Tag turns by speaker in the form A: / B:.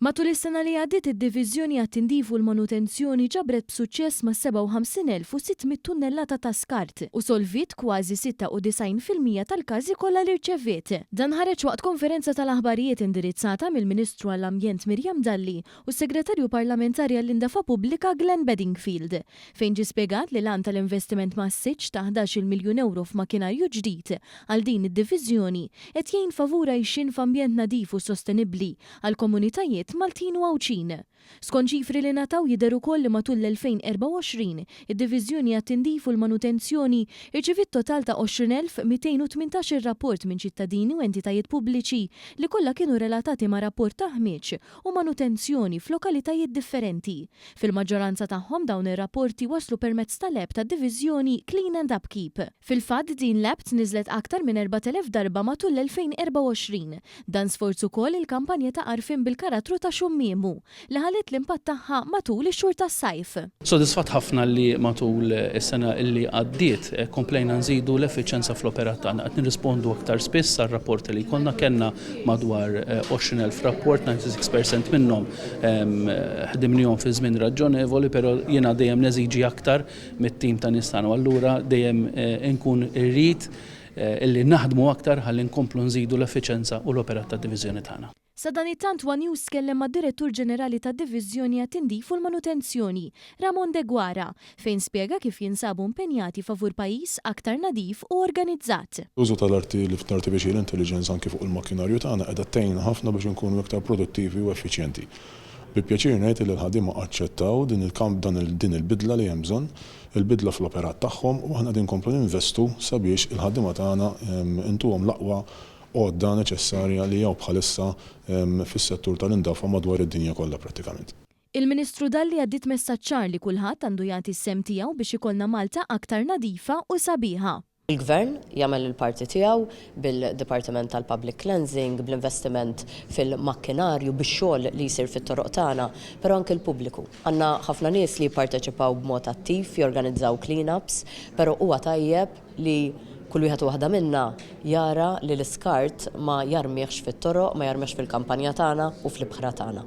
A: Matul is-sena li għaddiet id-diviżjoni għat-tindif u l-manutenzjoni ġabret b'suċċess ma' 57,600 tunnellata ta' skart u solvit kważi 96% tal-każi kollha li rċeviet. Dan ħareġ waqt konferenza tal-aħbarijiet indirizzata mill-Ministru għall-Ambjent Mirjam Dalli u s-Segretarju Parlamentari għall-Indafa Pubblika Glenn Bedingfield, fejn ġie spjegat li l-għan tal-investiment massiġġ ta' 11 miljun euro f'makinarju ġdid għal din id-diviżjoni qed jgħin favur għajxin f'ambjent nadif u sostenibbli għal komunitajiet Maltin u Għawċin. Skont ċifri li nataw jidher ukoll li matul l-2024 id-diviżjoni għat-tindif u l-manutenzjoni irċivit total ta' 20,218 rapport minn ċittadini u entitajiet pubbliċi li kollha kienu relatati ma' rapport ta' ħmieġ u manutenzjoni f'lokalitajiet differenti. Fil-maġġoranza tagħhom dawn ir-rapporti waslu permezz tal-app tad-diviżjoni Clean and Upkeep. Fil-fatt din l-app tniżlet aktar minn 4,000 darba matul l-2024. Dan sforz ukoll il-kampanja ta' għarfien bil-karattru ta' xummiemu li ħalet l-impatt tagħha matul ix-xhur tas-sajf.
B: Sodisfatt ħafna li matul is-sena illi għaddiet komplejna nżidu l-effiċenza fl-operat tagħna qed nirrispondu aktar spiss għar-rapporti li konna kellna madwar 20,000 rapport, 96% minnhom ħdimnihom fi żmien raġonevoli, però jiena dejjem neżiġi aktar mit-tim ta' nies tagħna. Allura dejjem inkun irrid illi naħdmu aktar ħalli nkomplu nżidu l-effiċenza u l-operat tad-diviżjoni tagħna.
A: Sa dan it-tant One News kellem mad-Direttur Ġenerali tad-Diviżjoni għat-tindif u l-manutenzjoni, Ramon De Guara, fejn spjega kif jinsabu impenjati favur pajjiż aktar nadif u organizzat.
C: Użu tal-artificial intelligence anke fuq il-makkinarju tagħna qiegħda tgħinna ħafna biex inkunu iktar produttivi u effiċjenti. Bil-pjaċir ngħid li l-ħaddiema aċċettaw din il-bidla li hemm bżonn, il-bidla fl-operat tagħhom u aħna qegħdin nkomplu ninvestu sabiex il-ħaddiema tagħna intuhom l-aqwa għodda neċessarja li jew bħalissa fis-settur tal-indafa madwar id-dinja kollha prattikament.
A: Il-Ministru Dalli għaddit messaġġar li kulħadd għandu jagħti s-sem tiegħu biex ikollna Malta aktar nadifa u sabiħa.
D: Il-Gvern jagħmel il-parti tiegħu bil-Dipartiment tal-Public Cleansing, bl-investiment fil-makkinarju bix-xogħol li jsir fit-toroq tagħna, però anke l-pubbliku. Għandna ħafna nies li jipparteċipaw b'mod attiv, jorganizzaw clean-ups, però huwa tajjeb li kull wieħed waħda minna jara li l-iskart ma jarmiex fit-toroq, ma jarmiex fil-kampanja tagħna u fl-ibħra tagħna.